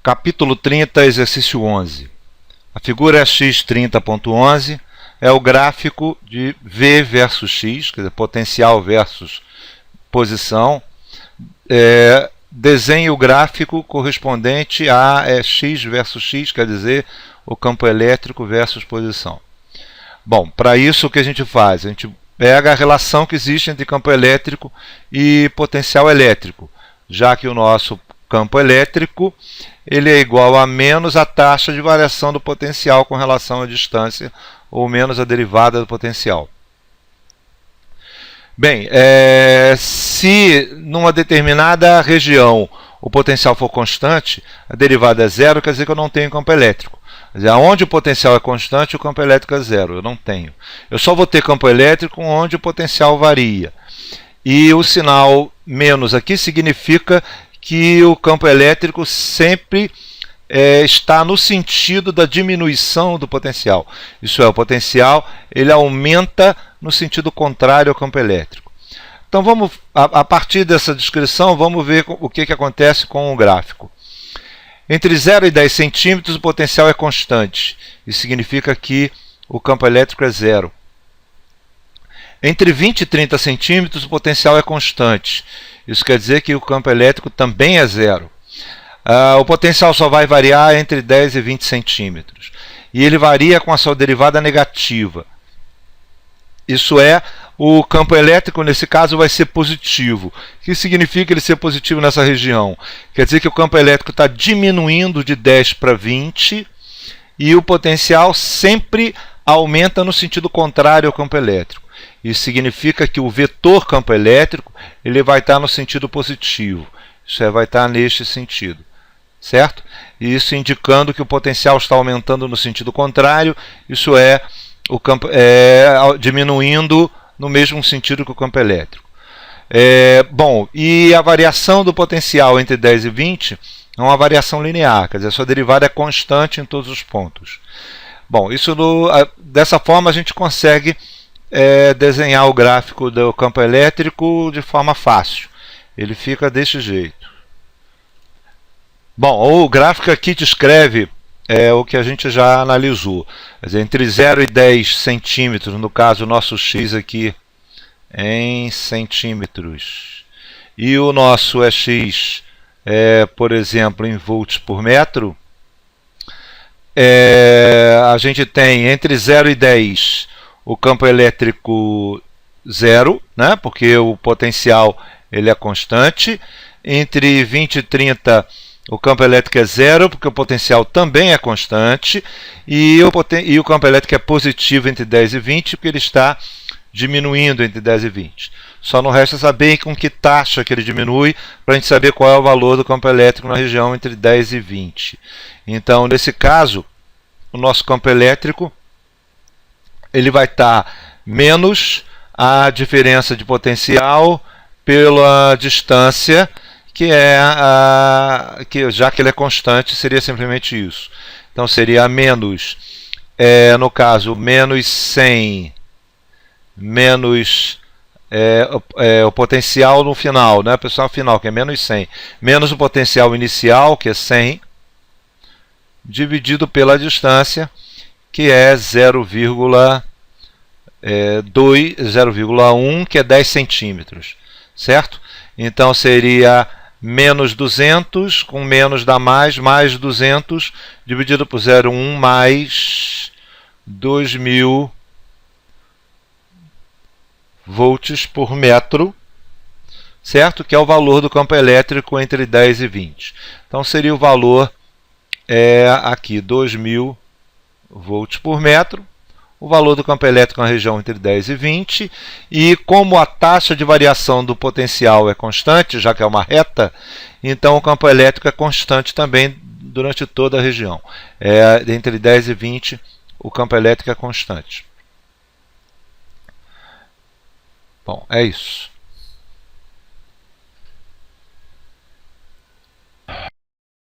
Capítulo 30, exercício 11. A figura x30.11 é o gráfico de V versus x, quer dizer, potencial versus posição. Desenhe o gráfico correspondente a x versus x, quer dizer, o campo elétrico versus posição. Bom, para isso o que a gente faz? A gente pega a relação que existe entre campo elétrico e potencial elétrico, já que o nosso campo elétrico ele é igual a menos a taxa de variação do potencial com relação à distância, ou menos a derivada do potencial. Bem, se numa determinada região o potencial for constante, a derivada é zero, quer dizer que eu não tenho campo elétrico. Quer dizer, onde o potencial é constante, o campo elétrico é zero. Eu não tenho. Eu só vou ter campo elétrico onde o potencial varia. E o sinal menos aqui significa que o campo elétrico sempre está no sentido da diminuição do potencial. Isso é, o potencial ele aumenta no sentido contrário ao campo elétrico. Então, vamos, a partir dessa descrição, vamos ver o que acontece com o gráfico. Entre 0 e 10 centímetros, o potencial é constante. Isso significa que o campo elétrico é zero. Entre 20 e 30 centímetros, o potencial é constante. Isso quer dizer que o campo elétrico também é zero. O potencial só vai variar entre 10 e 20 centímetros. E ele varia com a sua derivada negativa. Isso é, o campo elétrico, nesse caso, vai ser positivo. O que significa ele ser positivo nessa região? Quer dizer que o campo elétrico está diminuindo de 10 para 20 e o potencial sempre aumenta no sentido contrário ao campo elétrico. Isso significa que o vetor campo elétrico ele vai estar no sentido positivo. Isso é, vai estar neste sentido. Certo? Isso indicando que o potencial está aumentando no sentido contrário, isso é, o campo diminuindo no mesmo sentido que o campo elétrico. Bom, e a variação do potencial entre 10 e 20 é uma variação linear, quer dizer, a sua derivada é constante em todos os pontos. Bom, dessa forma a gente consegue desenhar o gráfico do campo elétrico de forma fácil. Ele fica deste jeito. Bom, o gráfico aqui descreve o que a gente já analisou. Quer dizer, entre 0 e 10 centímetros, no caso o nosso x aqui em centímetros, e o nosso x por exemplo, em volts por metro, a gente tem entre 0 e 10 o campo elétrico zero, né, porque o potencial ele é constante. Entre 20 e 30 o campo elétrico é zero, porque o potencial também é constante, e o campo elétrico é positivo entre 10 e 20, porque ele está diminuindo entre 10 e 20. Só não resta saber com que taxa que ele diminui, para a gente saber qual é o valor do campo elétrico na região entre 10 e 20. Então, nesse caso, o nosso campo elétrico ele vai estar menos a diferença de potencial pela distância, que já que ele é constante, seria simplesmente isso. Então seria menos, no caso, menos 100, menos o potencial no final, né? O potencial final, que é menos 100, menos o potencial inicial, que é 100, dividido pela distância, que é 0,1, que é 10 centímetros, certo? Então seria menos 200, com menos dá mais 200, dividido por 0,1 mais 2000 volts por metro, certo? Que é o valor do campo elétrico entre 10 e 20. Então seria o valor aqui, 2000 volts por metro, o valor do campo elétrico na região entre 10 e 20, e como a taxa de variação do potencial é constante, já que é uma reta, então o campo elétrico é constante também durante toda a região. Entre 10 e 20, o campo elétrico é constante. Bom, é isso.